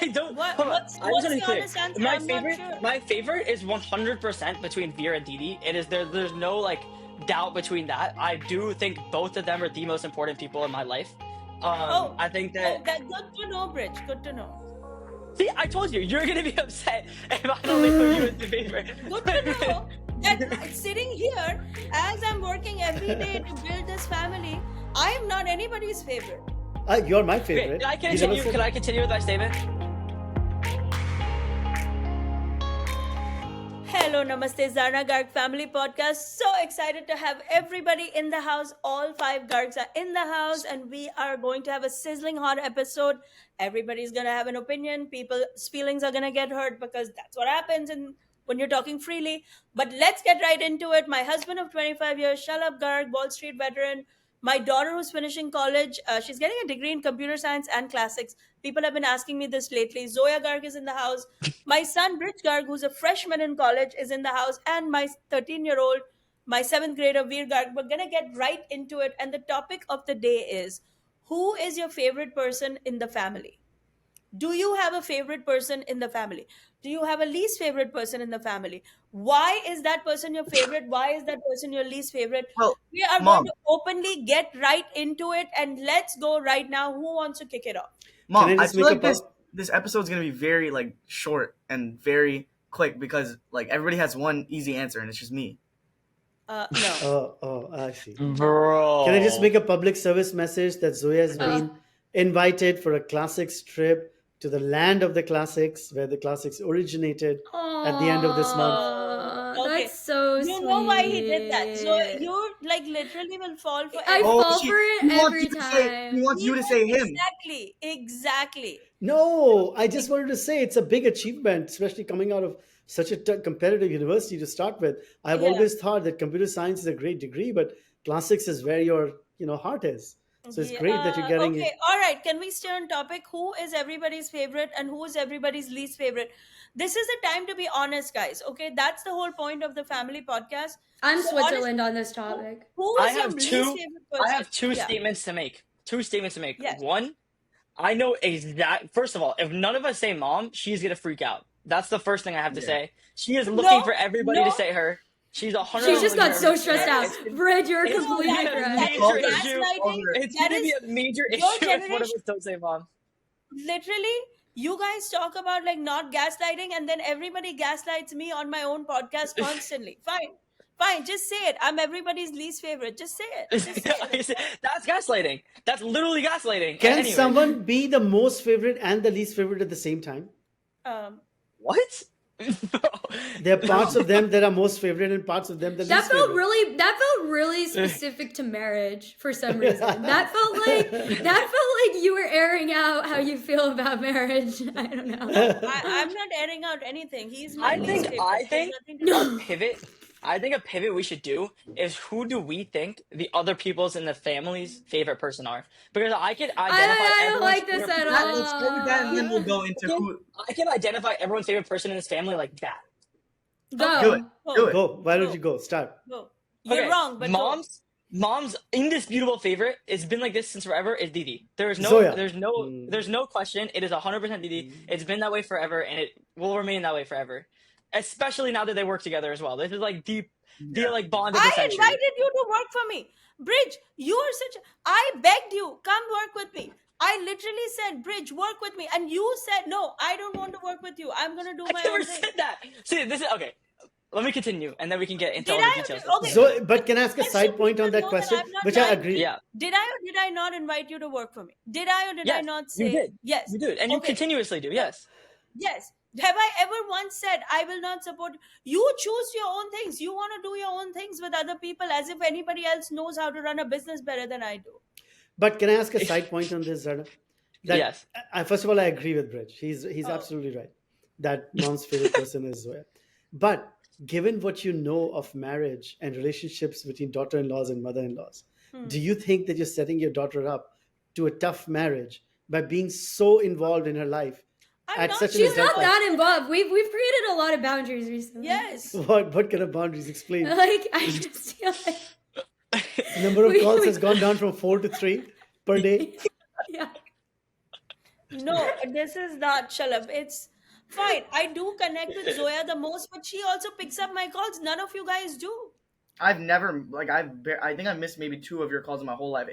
I don't. What Hold on. what's I just want to the be clear. honest answer? My I'm not favorite, sure. my favorite is 100% between Veer and Didi. It is there. There's no like doubt between that. I do think both of them are the most important people in my life. Oh, I think oh, that. that good to know, Bridge. Good to know. See, I told you, you're gonna be upset if I don't label you as the favorite. Good to know that sitting here as I'm working every day to build this family, I am not anybody's favorite. You're my Okay, favorite. can I You never continue? said Can I continue with my statement? Hello, Namaste, Zarna Garg Family Podcast. So excited to have everybody in the house. All 5 Gargs are in the house, and we are going to have a sizzling hot episode. Everybody's going to have an opinion. People's feelings are going to get hurt because that's what happens when you're talking freely. But let's get right into it. My husband of 25 years, Shalabh Garg, Wall Street veteran. My daughter, who's finishing college, she's getting a degree in computer science and classics. People have been asking me this lately. Zoya Garg is in the house. My son, Bridge Garg, who's a freshman in college, is in the house, and my 13-year-old, my 7th grader, Veer Garg. We're going to get right into it. And the topic of the day is, who is your favorite person in the family? Do you have a favorite person in the family? Do you have a least favorite person in the family? Why is that person your favorite? Why is that person your least favorite? Well, We are going mom, to openly get right into it, and let's go right now. Who wants to kick it off? mom, I I just feel make a like this episode's gonna be very like short and very quick because like everybody has one easy answer and it's just me. No. I see. Bro. Can I just make a public service message that Zoya has been invited for a classics trip to the land of the classics, where the classics originated at the end of this month. Okay. That's so sweet. You know why he did that. So you like literally will fall for I every- fall for it every time. He wants you to say him. Exactly. No, I just wanted to say it's a big achievement, especially coming out of such a competitive university to start with. I've Yeah. always thought that computer science is a great degree, but classics is where your heart is. So it's great that you're getting okay. it. All right. Can we stay on topic? Who is everybody's favorite and who is everybody's least favorite? This is the time to be honest, guys. Okay, that's the whole point of the family podcast. I'm So Switzerland on this topic. Who I is your have least two. favorite person? I have two Yeah. statements to make. Yes. One, I know exact. First of all, if none of us say mom, she's gonna freak out. That's the first thing I have to say. She is looking for everybody to say her. She's 100. She just got so stressed out. Bridge, you're It's completely gonna be a correct. major That's issue. gaslighting. It's That gonna be is a major your issue if one of generation. us don't say mom. Literally, you guys talk about like not gaslighting, and then everybody gaslights me on my own podcast constantly. Fine, just say it. I'm everybody's least favorite. Just say it. Just say it. That's gaslighting. That's literally gaslighting. Can Anyway. someone be the most favorite and the least favorite at the same time? What? There are parts of them that are most favorite and parts of them that That least felt favorite. really specific to marriage for some reason. That felt like you were airing out how you feel about marriage. I don't know. I'm not airing out anything. He's my I least think favorite. I There's think nothing to do. a pivot. I think a pivot we should do is who do we think the other people's in the family's favorite person are? Because I can identify. I don't everyone's like this favorite at person- all. Let's go with that and then we'll go into who. I can identify everyone's favorite person in this family like that. Go. Do it. Do it. Go. Why don't you go? Start. No. You're Okay, wrong, but go. mom's indisputable favorite. It's been like this since forever. Is Didi. There's Zoya. no question. It is 100% Didi. It's been that way forever, and it will remain that way forever. Especially now that they work together as well. This is like the like bond of the I century. invited you to work for me. Bridge, you are such. I begged you, come work with me. I literally said, Bridge, work with me. And you said, no, I don't want to work with you. I'm going to do my I never own thing. said that. See, this is okay. Let me continue, and then we can get into all Did the I? details. Okay. But can I ask a Just side so point on people that know question, that I'm not which I lying. agree. Yeah. Did I or did I not invite you to work for me? Did I or did I Yes, not you say? did. Yes. You did, and you Okay. continuously do. Yes. Yes. Have I ever once said I will not support you? Choose your own things. You want to do your own things with other people as if anybody else knows how to run a business better than I do. But can I ask a side point on this, Zarna? Yes. First of all, I agree with Bridge. He's Oh. absolutely right. That mom's favorite person is Zoya. But given what you know of marriage and relationships between daughter-in-laws and mother-in-laws, do you think that you're setting your daughter up to a tough marriage by being so involved in her life I'm at not- such an She's adult not that involved. We've created a lot of boundaries recently. Yes. What kind of boundaries? Explain. Like I just feel like Number of we- calls we- has gone down from 4 to 3 per day. yeah. No, this is not Shalab. It's fine. I do connect with Zoya the most, but she also picks up my calls. None of you guys do. I've never I think I missed maybe 2 of your calls in my whole life.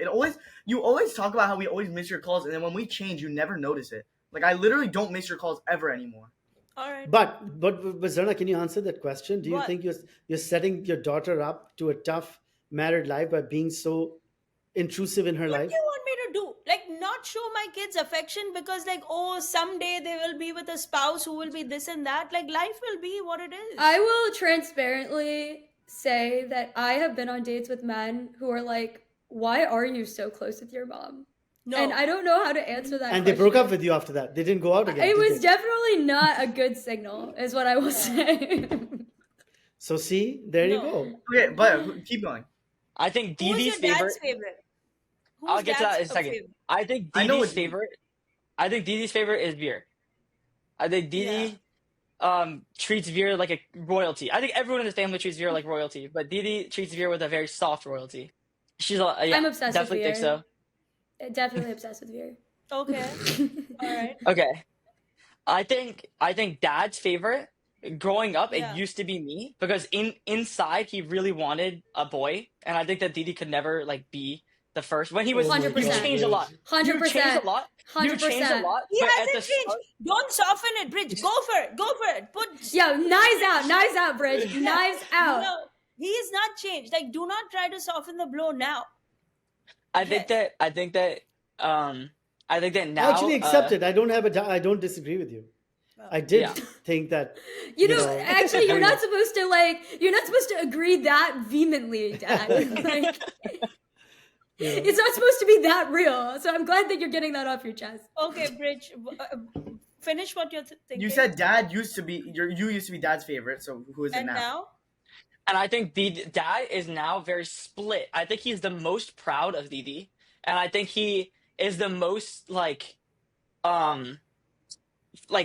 You always talk about how we always miss your calls, and then when we change, you never notice it. Like I literally don't miss your calls ever anymore. All right. But Zarna, can you answer that question? Do you What? think you're setting your daughter up to a tough married life by being so intrusive in her What life? do you want me to do? Like, not show my kids affection because, like, oh, someday they will be with a spouse who will be this and that. Like, life will be what it is. I will transparently say that I have been on dates with men who are like, "Why are you so close with your mom?" No. And I don't know how to answer that. And they broke up with you after that. They didn't go out again. It did was they? definitely not a good signal, is what I will say. So see, there you No. go. Okay, but keep going. I think Who's Didi's your favorite. dad's favorite? Who's I'll get to that in a dad's second. favorite? I think I know Didi's what- favorite. I think Didi's favorite is Veer. I think Didi treats Veer like a royalty. I think everyone in his family treats Veer like royalty, but Didi treats Veer with a very soft royalty. She's yeah, I'm obsessed with definitely think Veer. so. Definitely obsessed with Veer. Okay. All right. Okay. I think Dad's favorite growing up Yeah. it used to be me because inside he really wanted a boy, and I think that Didi could never like be the first when he was. Oh my 100%. You changed a lot. 100%. You changed a lot. You changed a 100%. lot. He but at hasn't the changed. start- Don't soften it, Bridge. Go for it. Go for it. Put. Yo, knives out, Bridge. Knives out. No, he is not changed. Like, do not try to soften the blow now. I think Yes. that now I actually accept it. I don't disagree with you. I did Yeah. think that. You know, know. actually, you're not supposed to agree that vehemently, Dad. Like, You know, it's not supposed to be that real. So I'm glad that you're getting that off your chest. Okay, Bridge. Finish what you're thinking. You said Dad used to be you used to be Dad's favorite. So who is it And now? And I think Dad is now very split. I think he's the most proud of Didi, and I think he is the most like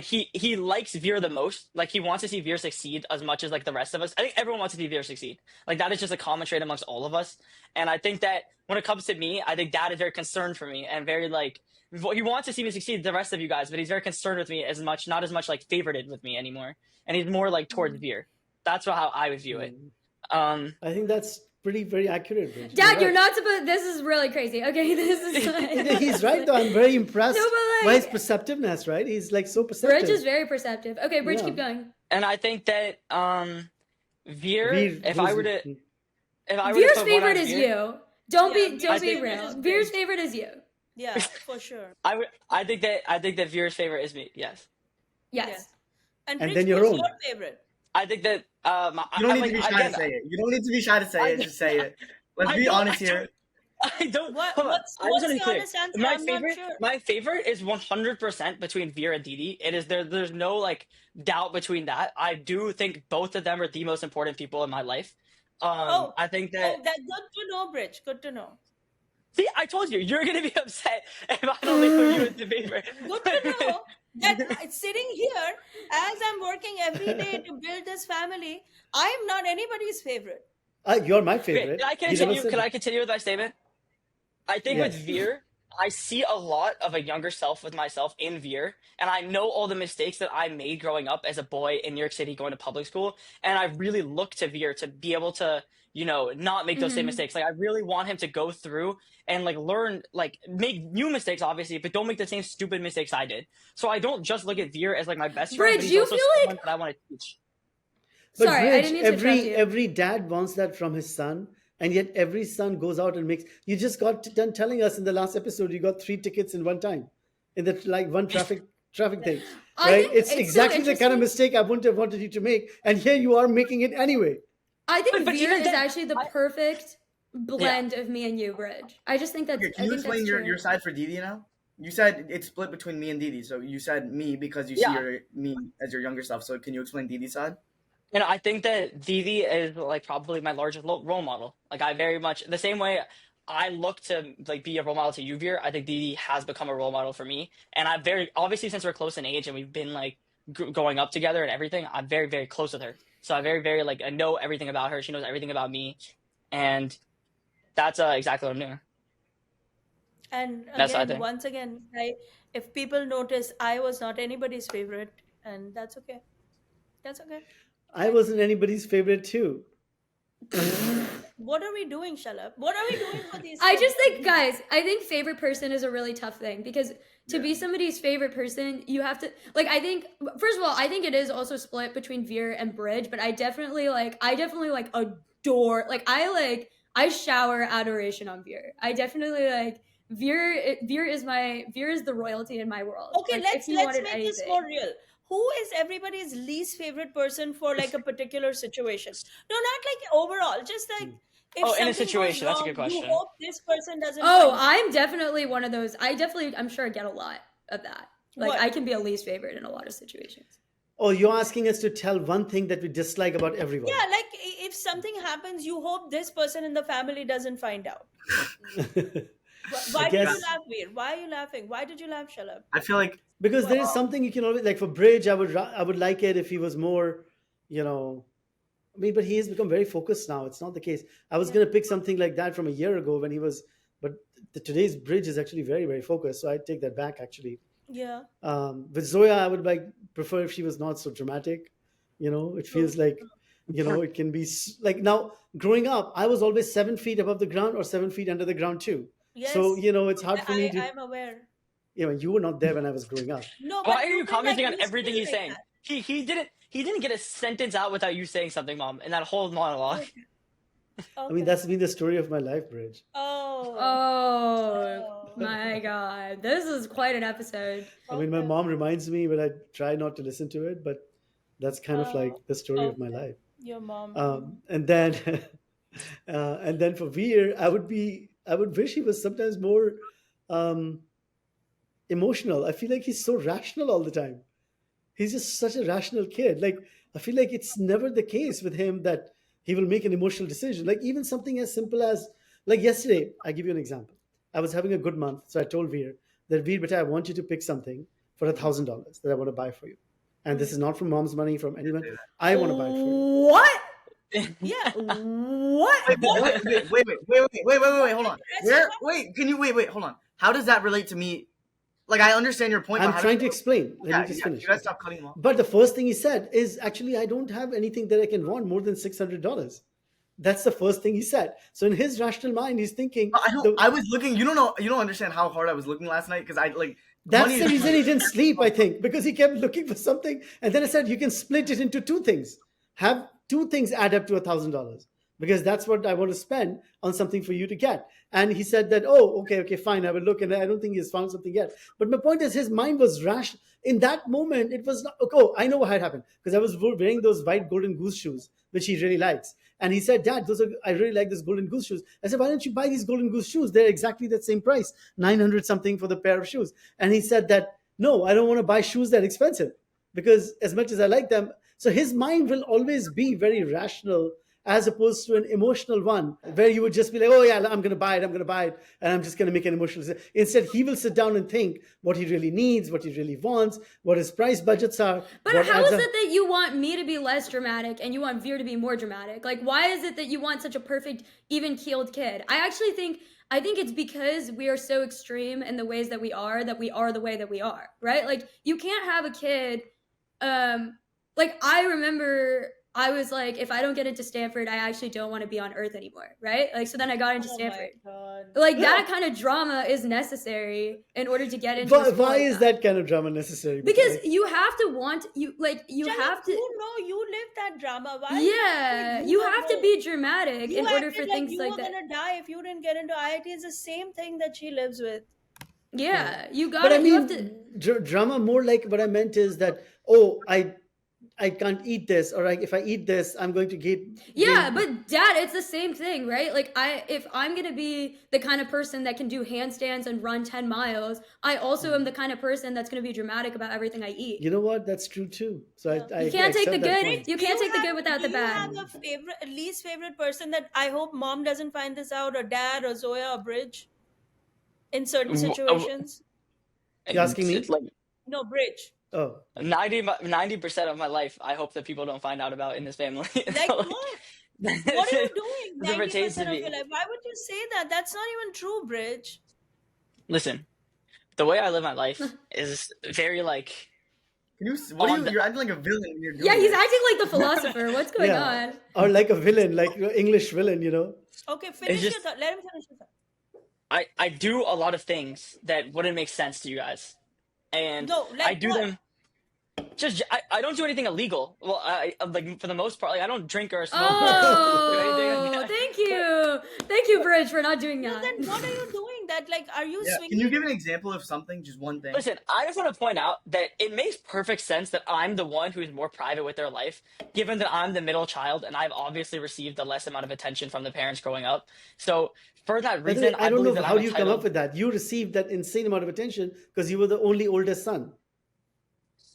he likes Veer the most. Like he wants to see Veer succeed as much as like the rest of us. I think everyone wants to see Veer succeed. Like that is just a common trait amongst all of us. And I think that when it comes to me, I think Dad is very concerned for me and very like he wants to see me succeed the rest of you guys, but he's very concerned with me not as much like favorited with me anymore. And he's more like towards Veer. That's how I would view it. I think that's very accurate. Bridge. Dad, you're right. not supposed. This is really crazy. Okay, this is. Yeah, he's right though. I'm very impressed No, but, by like- his perceptiveness. Right? He's like so perceptive. Bridge is very perceptive. Okay, Bridge, Yeah. keep going. And I think that Veer, if I were to Veer's put one favorite on is Veer, you. Don't Yeah, be Veer's be favorite real. is Veer's Bridge. favorite is you. Yeah, for sure. I think that Veer's favorite is me. Yes. Yes. Yes. And And Bridge, then your who's own. your favorite? I think that You don't need to be shy to say it. You don't need to be shy to say it. Just say it. Let's be honest here. I don't. What- hold on. what's- I just what's want to be the clear. honest answer? My I'm not favorite, sure. my favorite is 100% between Veer and Didi. It is there. There's no like doubt between that. I do think both of them are the most important people in my life. I think that. Oh, that's good to know, Bridge. Good to know. See, I told you, you're gonna be upset if I don't put you as the favorite. Good to know that sitting here as I'm working every day to build this family, I'm not anybody's favorite. You're my Okay, favorite. can I You never continue? said Can that. I continue with my statement? I think with Yes. Veer, I see a lot of a younger self with myself in Veer, and I know all the mistakes that I made growing up as a boy in New York City going to public school, and I really look to Veer to be able to, not make those same Mhm. mistakes. Like I really want him to go through and like learn, like make new mistakes, obviously, but don't make the same stupid mistakes I did. So I don't just look at Veer as like my best friend, Bridge, but he's you also feel someone like- that I want to teach. But Sorry, I Bridge, didn't mean to interrupt you. every dad wants that from his son, and yet every son goes out and makes. You just got done telling us in the last episode you got 3 tickets in one time, in that like one traffic thing, I right? think It's it's so exactly the kind of interesting. mistake I wouldn't have wanted you to make, and here you are making it anyway. I think But Veer even is then, actually the perfect blend of me and you, Bridge. I just think that's. Okay, I can you think explain that's your, true. your side for Didi now? You said it's split between me and Didi, so you said me because you Yeah. see me as your younger self. So can you explain Didi's side? And I think that Didi is like probably my largest role model. Like I very much the same way I look to like be a role model to you, Veer. I think Didi has become a role model for me, and I'm very obviously since we're close in age and we've been like going up together and everything. I'm very close with her, so I'm very like I know everything about her. She knows everything about me, and that's exactly what I'm doing. And That's what I again, think. once again, if people notice, I was not anybody's favorite, and that's okay. That's okay. I wasn't anybody's favorite too. What are we doing, Shalab? What are we doing for these? I just things? think, guys, I think favorite person is a really tough thing because to be somebody's favorite person, you have to like. I think first of all, I think it is also split between Veer and Bridge, but I definitely adore. I shower adoration on Veer. I definitely like Veer. Veer is the royalty in my world. Okay, Like, let's if you make wanted this anything. more real. Who is everybody's least favorite person for like a particular situation? No, not like overall. Just like if Oh, in a something situation, goes that's a wrong, good question. you hope this person doesn't. Oh, find I'm definitely one of those. I'm sure I get a lot of that. Like, What? I can be a least favorite in a lot of situations. Oh, you're asking us to tell one thing that we dislike about everyone. Yeah, like if something happens, you hope this person in the family doesn't find out. Why did you guess- laugh, Veer? Why are you laughing? Why did you laugh, Shalab? I feel like Because there is something you can always like for Bridge. I would like it if he was more, you know. I mean, but he has become very focused now. It's not the case. I was gonna pick something like that from a year ago when he was, but today's Bridge is actually very very focused. So I take that back actually. Yeah. With Zoya, I would prefer if she was not so dramatic. You know, it feels like, you know, it can be like now growing up, I was always 7 feet above the ground or 7 feet under the ground too. Yes. So you know, it's hard for me to. I'm aware. You know, you were not there when I was growing up. No, Why but are you feel commenting like on you everything feel he's like saying? that. He didn't get a sentence out without you saying something, Mom, in that whole monologue. I mean, that's been the story of my life, Bridge. Oh. Oh my god, this is quite an episode. I mean, my mom reminds me, but I try not to listen to it. But that's kind of like the story of my life. Your mom. And then, and then for Veer, I would wish he was sometimes more emotional. I feel like he's so rational all the time. He's just such a rational kid. Like, I feel like it's never the case with him that he will make an emotional decision. Like, even something as simple as, like yesterday, I give you an example. I was having a good month, so I told Veer that, Veer, beta, I want you to pick something for $1,000 that I want to buy for you. And this is not from mom's money, from anyone. I want to buy it for you. What? Yeah. What? Wait, hold on. Hold on. How does that relate to me? Like, I understand your point. I'm but how trying to does- explain. Let me just You finish. guys stop cutting him off. But the first thing he said is, actually, I don't have anything that I can want more than $600. That's the first thing he said. So in his rational mind, he's thinking. I was looking. You don't understand how hard I was looking last night because I like. That's money the is- reason he didn't sleep, I think, because he kept looking for something. And then I said, you can split it into two things. Have two things add up to $1,000, because that's what I want to spend on something for you to get. And he said that, oh, okay, fine, I will look. And I don't think he has found something yet. But my point is, his mind was rash. In that moment, it was not, oh, I know what had happened, because I was wearing those white golden goose shoes, which he really likes. And he said, Dad, I really like those golden goose shoes. I said, why don't you buy these golden goose shoes? They're exactly the same price, 900 something for the pair of shoes. And he said that, no, I don't want to buy shoes that expensive, because as much as I like them. So his mind will always be very rational, as opposed to an emotional one where you would just be like, oh yeah, I'm going to buy it. And I'm just going to make an emotional decision. Instead, he will sit down and think what he really needs, what he really wants, what his price budgets are. But how is it that you want me to be less dramatic and you want Veer to be more dramatic? Like, why is it that you want such a perfect, even-keeled kid? I think it's because we are so extreme in the ways that we are the way that we are, right? Like, you can't have a kid, like, I remember I was like, if I don't get into Stanford, I actually don't want to be on Earth anymore, right? Like, so then I got into Stanford. Like, that kind of drama is necessary in order to get into. Why is that kind of drama necessary? Because you have to want you have to. You know, you live that drama. Why? Yeah, you have to be dramatic in order for things like that. You were gonna die if you didn't get into IIT. It's the same thing that she lives with. Yeah, you got. But I mean, you have to. Drama more like what I meant is that, oh, I can't eat this, or like if I eat this, I'm going to get. Yeah, but Dad, it's the same thing, right? Like, if I'm gonna be the kind of person that can do handstands and run 10 miles, I also am the kind of person that's gonna be dramatic about everything I eat. You know what? That's true too. So Yeah. You can't take the good. point. You can't take the good without the bad. Do you have a least favorite person that I hope Mom doesn't find this out, or Dad, or Zoya, or Bridge, in certain situations? You asking me? It's like No, Bridge. Oh, 90% of my life, I hope that people don't find out about in this family. Like what? What are you doing? As it pertains 90% to of me. your life. Why would you say that? That's not even true, Bridge. Listen, The way I live my life is very like Can you? What are On you? the- You're acting like a villain when you're doing Yeah, he's it. acting like the philosopher. What's going Yeah. on? Or like a villain, like English villain, you know. Okay, finish your just- thought. Let him finish his thought. I do a lot of things that wouldn't make sense to you guys, and No, like I do what? them. I don't do anything illegal. Well, I like for the most part, like I don't drink or smoke. Oh, or anything like that. thank you, Bridge, for not doing No, that. then what are you doing? That like, are you Yeah. swinging? Can you give an example of something? Just one thing. Listen, I just want to point out that it makes perfect sense that I'm the one who's more private with their life, given that I'm the middle child and I've obviously received the less amount of attention from the parents growing up. So for that By the reason, way, I don't believe know that how I'm do you come entitled- up with that. You received that insane amount of attention because you were the only oldest son.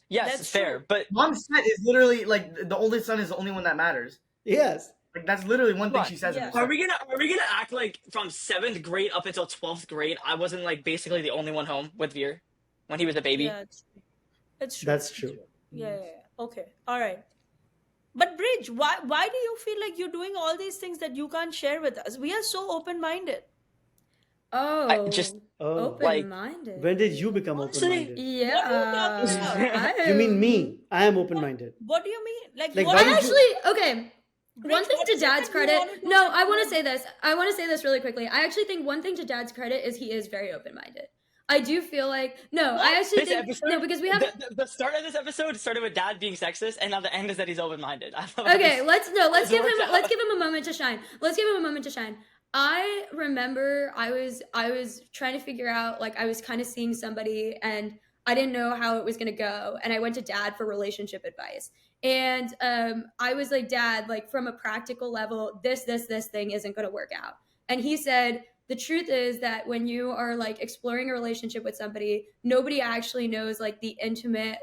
Yes, That's fair, true. but Mom's set is literally like the oldest son is the only one that matters. Yes. Like that's literally one thing Right. she says. in Yeah. the Are set. we gonna act like from 7th grade up until 12th grade, I wasn't like basically the only one home with Veer when he was a baby? Yeah, it's true. That's true. Yeah. Okay. All right. But Bridge, why do you feel like you're doing all these things that you can't share with us? We are so open-minded. Oh, Oh, open-minded. when did you become Honestly, open-minded? Yeah. What are you talking about? You mean me? I am open-minded. What do you mean? Like Like, what why I did you- actually okay. Bridge, One thing what to is it Dad's that you credit. wanna do No, that I you want to want- say this. I want to say this really quickly. I actually think one thing to Dad's credit is he is very open-minded. I do feel like no. What? I actually this think episode, no because we have the start of this episode started with Dad being sexist, and now the end is that he's open-minded. I love okay. this. Let's This give him worked out. let's give him a moment to shine. Let's give him a moment to shine. I remember I was trying to figure out like I was kind of seeing somebody and I didn't know how it was gonna go, and I went to Dad for relationship advice. And I was like, Dad, like from a practical level, this thing isn't gonna work out. And he said, the truth is that when you are like exploring a relationship with somebody, nobody actually knows like the intimate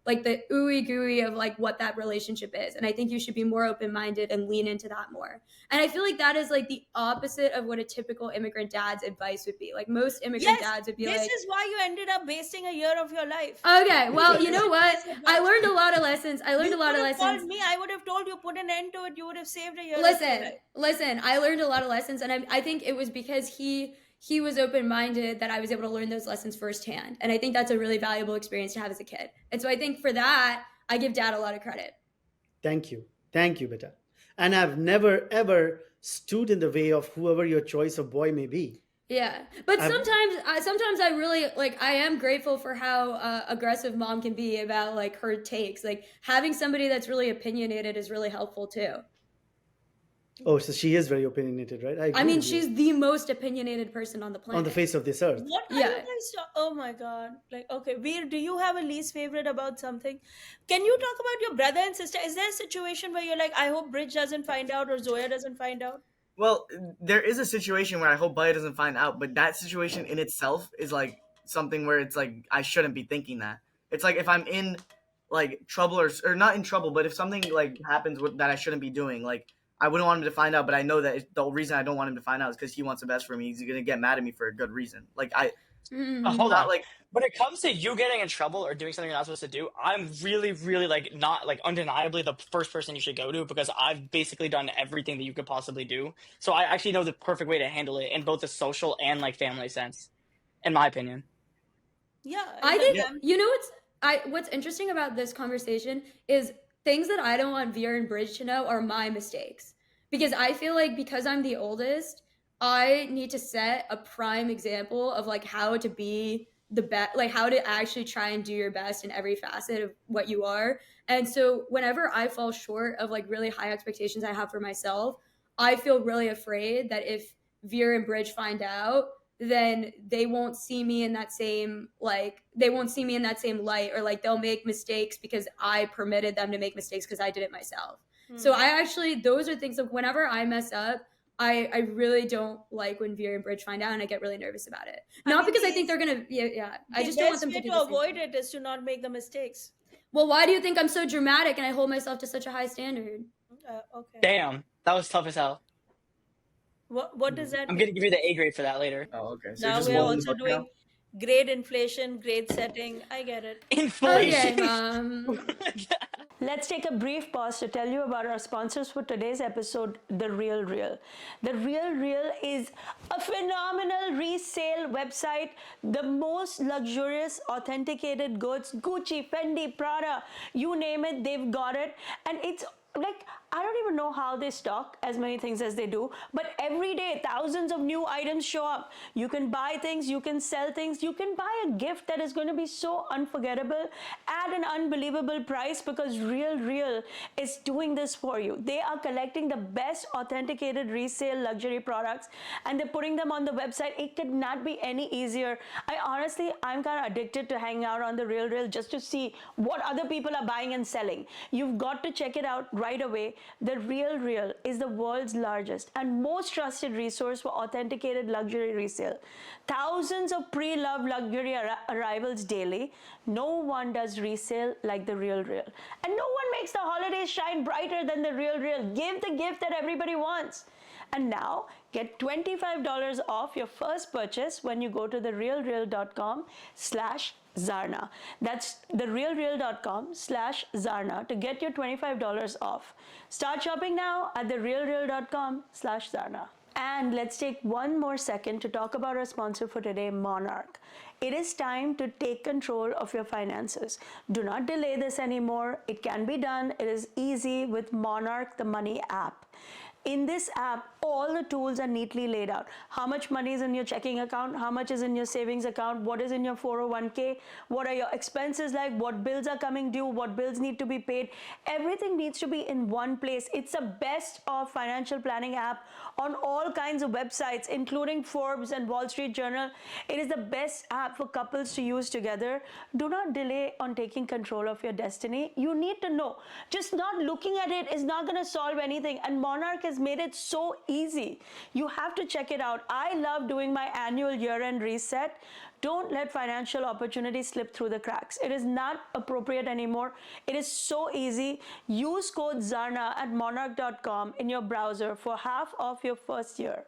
like the ooey gooey of like what that relationship is. And I think you should be more open-minded and lean into that more. And I feel like that is like the opposite of what a typical immigrant dad's advice would be. Like most immigrant Yes, dads would be this like, is why you ended up wasting a year of your life. okay, well, you know what? I learned a lot of lessons. I learned You a lot of could have called lessons. me. I would have told you put an end to it. You would have saved a year. of your life. Listen, I learned a lot of lessons, and I think it was because he was open-minded that I was able to learn those lessons firsthand. And I think that's a really valuable experience to have as a kid. And so I think for that, I give Dad a lot of credit. Thank you, beta. And I've never ever stood in the way of whoever your choice of boy may be. Yeah, but I've- sometimes I really like I am grateful for how aggressive Mom can be about like her takes. Like having somebody that's really opinionated is really helpful too. Oh, so she is very opinionated, right? I agree mean, with you. she's the most opinionated person on the planet. on the face of this earth. What are Yeah. you guys? Oh my god! Like, okay, Veer, do you have a least favorite about something? Can you talk about your brother and sister? Is there a situation where you're like, I hope Bridge doesn't find out or Zoya doesn't find out? Well, there is a situation where I hope Baya doesn't find out, but that situation in itself is like something where it's like I shouldn't be thinking that. It's like if I'm in like trouble or not in trouble, but if something like happens that I shouldn't be doing, like I wouldn't want him to find out, but I know that the reason I don't want him to find out is because he wants the best for me. He's gonna get mad at me for a good reason. Like Hold not on. like When it comes to you getting in trouble or doing something you're not supposed to do, I'm really, really like not like undeniably the first person you should go to because I've basically done everything that you could possibly do. So I actually know the perfect way to handle it in both the social and like family sense, in my opinion. Yeah, I like, think yeah. you know what's interesting about this conversation is things that I don't want Veer and Bridge to know are my mistakes. Because I feel like because I'm the oldest, I need to set a prime example of like how to be the best, like how to actually try and do your best in every facet of what you are. And so whenever I fall short of like really high expectations I have for myself, I feel really afraid that if Veer and Bridge find out, then they won't see me in that same light, or like they'll make mistakes because I permitted them to make mistakes because I did it myself. So I actually, those are things that whenever I mess up, I really don't like when Veer and Bridge find out, and I get really nervous about it. Not mean, because I think they're gonna, I just don't want them to do to the same avoid thing. it is to not make the mistakes. Well, why do you think I'm so dramatic and I hold myself to such a high standard? Okay. Damn, that was tough as hell. What does that I'm mean? gonna give you the A grade for that later. oh okay. So Now you're just we're holding the also book doing now? grade inflation, grade setting. I get it. Okay, Inflation. Mom. let's take a brief pause to tell you about our sponsors for today's episode, The Real Real. The Real Real is a phenomenal resale website, the most luxurious authenticated goods, Gucci, Fendi, Prada, you name it, they've got it. And it's like, I don't even know how they stock as many things as they do, but every day thousands of new items show up. You can buy things, you can sell things, you can buy a gift that is going to be so unforgettable at an unbelievable price, because Real Real is doing this for you. They are collecting the best authenticated resale luxury products and they're putting them on the website. It could not be any easier. I'm kind of addicted to hanging out on the Real Real just to see what other people are buying and selling. You've got to check it out right away. The Real Real is the world's largest and most trusted resource for authenticated luxury resale. Thousands of pre-loved luxury arrivals daily. No one does resale like the Real Real. And no one makes the holidays shine brighter than the Real Real. Give the gift that everybody wants. And now, get $25 off your first purchase when you go to therealreal.com/Zarna. That's therealreal.com/Zarna to get your $25 off. Start shopping now at therealreal.com/Zarna. And let's take one more second to talk about our sponsor for today, Monarch. It is time to take control of your finances. Do not delay this anymore. It can be done. It is easy with Monarch, the money app. In this app, all the tools are neatly laid out. How much money is in your checking account? How much is in your savings account? What is in your 401k? What are your expenses like? What bills are coming due? What bills need to be paid? Everything needs to be in one place. It's the best of financial planning app on all kinds of websites, including Forbes and Wall Street Journal. It is the best app for couples to use together. Do not delay on taking control of your destiny. You need to know. Just not looking at it is not going to solve anything. And Monarch has made it so easy. You have to check it out. I love doing my annual year-end reset. Don't let financial opportunities slip through the cracks. It is not appropriate anymore. It is so easy. Use code Zarna at monarch.com in your browser for half off your first year.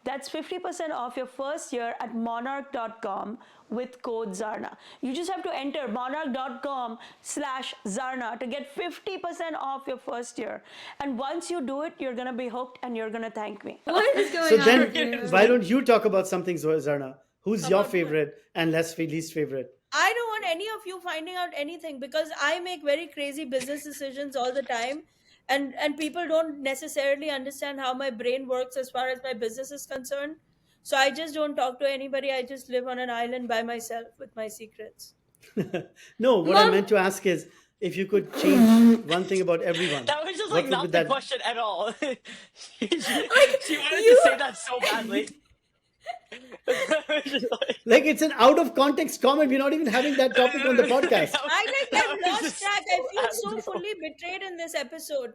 That's 50% off your first year at monarch.com with code Zarna. You just have to enter monarch.com/Zarna to get 50% off your first year. And once you do it, you're going to be hooked and you're going to thank me. What is going So on then, here? why don't you talk about something, Zarna? Who's your favorite and least favorite? I don't want any of you finding out anything because I make very crazy business decisions all the time. And people don't necessarily understand how my brain works as far as my business is concerned. So I just don't talk to anybody. I just live on an island by myself with my secrets. No, what I meant to ask is, if you could change one thing about everyone, That was just what like would not be the that? question at all. she wanted to say that so badly. Just Like, it's an out of context comment. We're not even having that topic on the podcast. I've lost track. I feel so fully betrayed in this episode.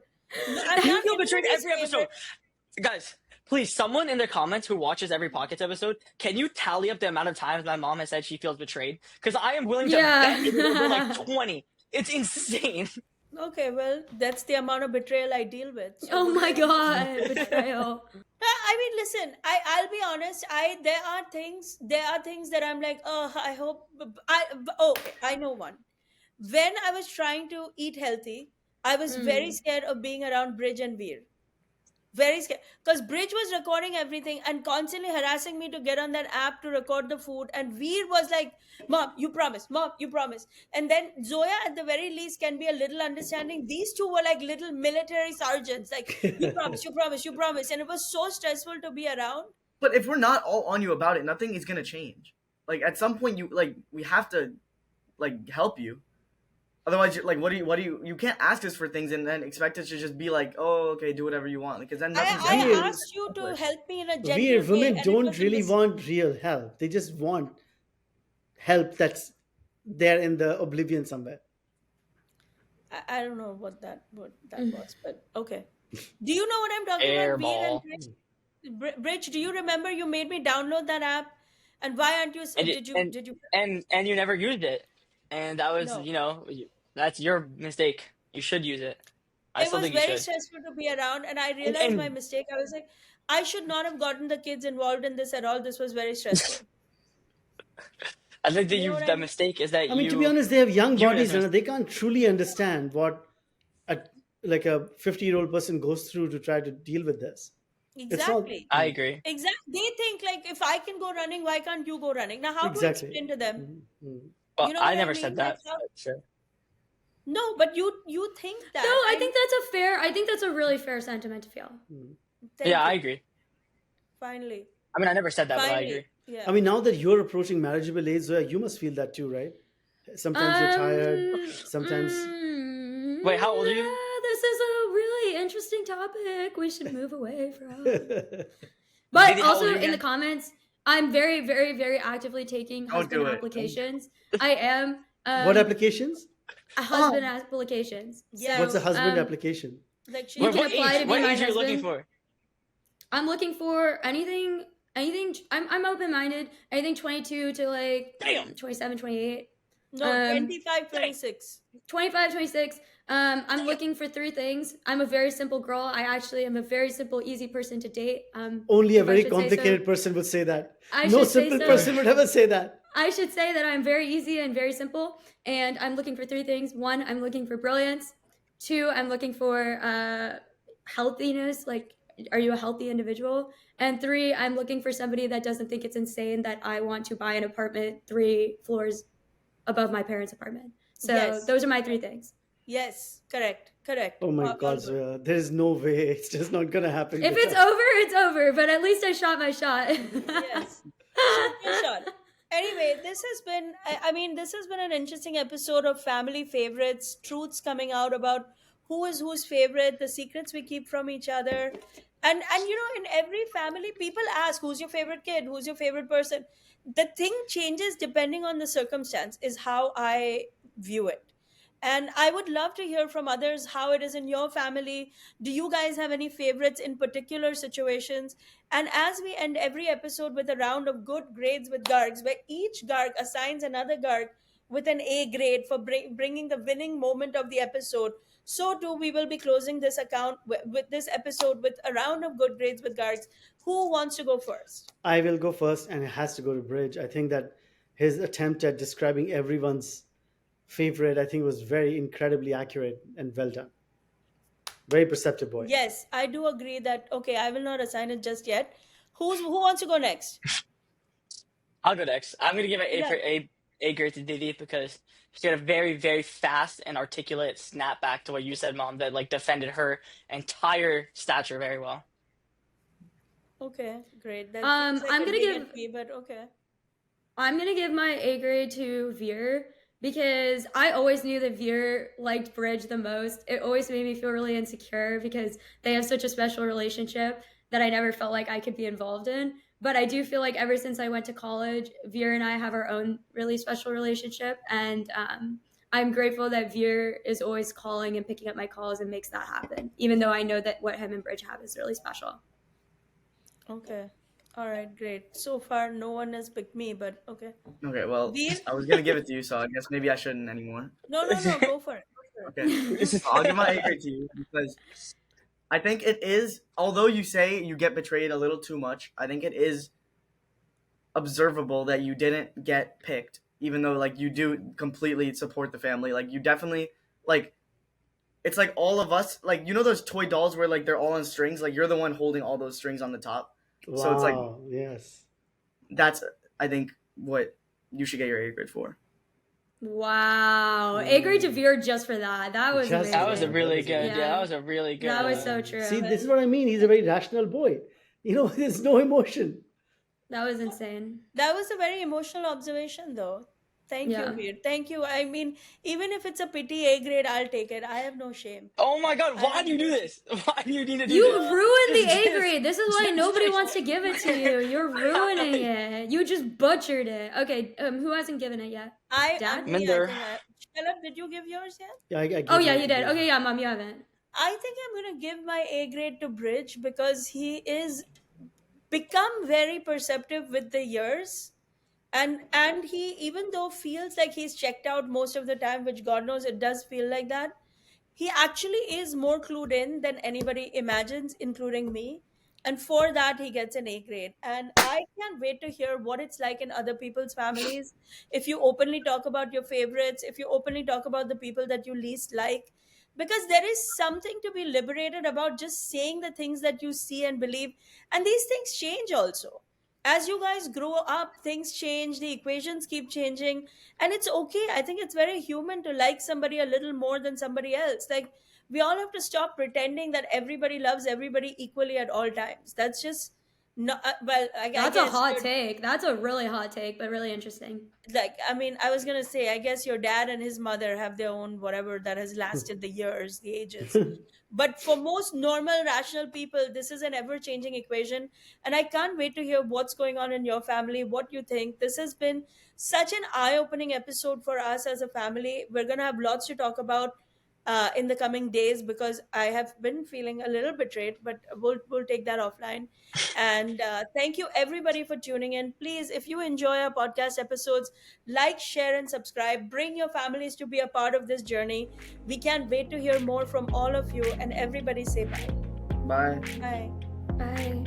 I'm You not feel betrayed anybody's every episode. favorite. Guys, please, someone in the comments who watches every Pockets episode, can you tally up the amount of times my mom has said she feels betrayed? Because I am willing to bet it's over like 20. It's insane. Okay, well, that's the amount of betrayal I deal with. So Oh my god, betrayal. I mean, listen. I'll be honest. There are things that I'm like, oh, I hope. I know one. When I was trying to eat healthy, I was very scared of being around Bridge and Veer. Very scared because Bridge was recording everything and constantly harassing me to get on that app to record the food. And Veer was like, "Mom, you promise. Mom, you promise." And then Zoya, at the very least, can be a little understanding. These two were like little military sergeants. Like, you promise, you promise, you promise. And it was so stressful to be around. But if we're not all on you about it, nothing is gonna change. Like at some point, we have to help you. Otherwise, what do you can't ask us for things and then expect us to just be like, oh, okay, do whatever you want, because then nothing's I gonna asked you to help me in a gentle Weird. way. Women and it don't was really mis- want real help. They just want help that's there in the oblivion somewhere. I don't know what that was, but okay. Do you know what I'm talking about? Veer and Airball. Bridge? Bridge, do you remember you made me download that app? And why aren't you? Did you? And you never used it, and that was No. that's your mistake. You should use it. I It still was think you very should. stressful to be around, and I realized my mistake. I was like, I should not have gotten the kids involved in this at all. This was very stressful. I think that You know what I the mean? mistake is that I mean, to be honest, they have young you bodies understand. and they can't truly understand what a like a 50-year-old person goes through to try to deal with this. It's not. Exactly. I agree. Exactly. They think like, if I can go running, why can't you go running? Now, how to Exactly. explain to them? Mhm. Well, You know I what I never mean? said Like, that. how? But sure. No, but you think No, that. I think that's a really fair sentiment to feel. Thank Yeah, I you. agree. Finally. I mean, I never said that, but I Finally. agree. Yeah. I mean, now that you're approaching marriageable age, Zoya, you must feel that too, right? Sometimes you're tired. Sometimes. Wait, how old are you? This is a really interesting topic. We should move away from. Didi, But how old also are you in the again? comments, I'm very, very, very actively taking Don't husband do it. applications. I am What applications? husband applications. Yeah. What's a So, husband application? Like, she You Wait, can what apply age? to be What my age are you looking husband. for? I'm looking for anything. I'm open-minded. Anything 22 to like Damn. 27, 28. No, Um, 25, 26. 25, 26. I'm looking for three things. I'm a very simple girl. I actually am a very simple, easy person to date. Only a if I very should say so. complicated person would say that. I No should say simple so. person would ever say that. I should say that I'm very easy and very simple, and I'm looking for three things. One, I'm looking for brilliance. Two, I'm looking for healthiness. Like, are you a healthy individual? And three, I'm looking for somebody that doesn't think it's insane that I want to buy an apartment 3 floors above my parents' apartment. So Yes. those are my three things. Yes, correct. Oh my All God, good. Zoya. There is no way. It's just not going to happen. If it's over, it's over. But at least I shot my shot. Yes. Shoot your shot. Anyway, this has been, I mean, this has been an interesting episode of family favorites, truths coming out about who is whose favorite, the secrets we keep from each other. And you know, in every family, people ask, who's your favorite kid? Who's your favorite person? The thing changes depending on the circumstance, is how I view it. And I would love to hear from others how it is in your family. Do you guys have any favorites in particular situations? And as we end every episode with a round of good grades with Gargs, where each Garg assigns another Garg with an A grade for bringing the winning moment of the episode, so too we will be closing this account with this episode with a round of good grades with Gargs. Who wants to go first? I will go first, and it has to go to Bridge. I think that his attempt at describing everyone's favorite, I think, was very incredibly accurate and well done. Very perceptive boy. Yes, I do agree that, okay, I will not assign it just yet. Who wants to go next? I'll go next. I'm gonna give an Yeah. A grade to Didi because she had a very, very fast and articulate snap back to what you said, Mom, that like defended her entire stature very well. Okay, great. That I'm feels like a gonna dig give- at me, but okay. I'm gonna give my A grade to Veer because I always knew that Veer liked Bridge the most. It always made me feel really insecure because they have such a special relationship that I never felt like I could be involved in. But I do feel like ever since I went to college, Veer and I have our own really special relationship, and I'm grateful that Veer is always calling and picking up my calls and makes that happen, even though I know that what him and Bridge have is really special. Okay. All right, great. So far, no one has picked me, but okay. Okay, well, Veer? I was gonna give it to you, so I guess maybe I shouldn't anymore. No, go for it. Okay, I'll give my A grade to you because I think it is. Although you say you get betrayed a little too much, I think it is observable that you didn't get picked, even though like you do completely support the family. Like you definitely like. It's like all of us, like you know those toy dolls where like they're all on strings. Like you're the one holding all those strings on the top. Wow. So it's like yes. that's I think what you should get your A grade for. Wow. A grade to Veer just for that. That was Just amazing. That was a Yeah, really that was good. amazing. Yeah, that was a really good. That was so true. See, this is what I mean. He's a very rational boy. You know, there's no emotion. That was insane. That was a very emotional observation, though. Thank Yeah. you, Veer. Thank you. I mean, even if it's a pity A grade, I'll take it. I have no shame. Oh my God! Why do you do this? Why do you need to do You this? ruined the A Just- grade. This is why just- nobody wants to give it to you. You're ruining it. You just butchered it. Okay, who hasn't given it yet? Dad? Me, I Minder. think Shalab, did you give yours yet? Yeah, I Oh give yeah, you- you did. Okay, yeah, Mom, you haven't. I think I'm going to give my A grade to Bridge because he is become very perceptive with the years. And he, even though feels like he's checked out most of the time, which God knows it does feel like that, he actually is more clued in than anybody imagines, including me. And for that, he gets an A grade. And I can't wait to hear what it's like in other people's families. If you openly talk about your favorites, if you openly talk about the people that you least like, because there is something to be liberated about just saying the things that you see and believe. And these things change also. As you guys grow up, things change, the equations keep changing, and it's okay. I think it's very human to like somebody a little more than somebody else. Like, we all have to stop pretending that everybody loves everybody equally at all times. That's just not, well, I That's a guess hot take. That's a really hot take, but really interesting. like, I mean, I was gonna say, I guess your dad and his mother have their own whatever that has lasted the years, the ages. But for most normal, rational people, this is an ever-changing equation. And I can't wait to hear what's going on in your family, what you think. This has been such an eye-opening episode for us as a family. We're gonna have lots to talk about in the coming days, because I have been feeling a little betrayed, but we'll take that offline. And thank you everybody for tuning in. Please, if you enjoy our podcast episodes, like, share, and subscribe. Bring your families to be a part of this journey. We can't wait to hear more from all of you. And everybody say bye. Bye. Bye. Bye.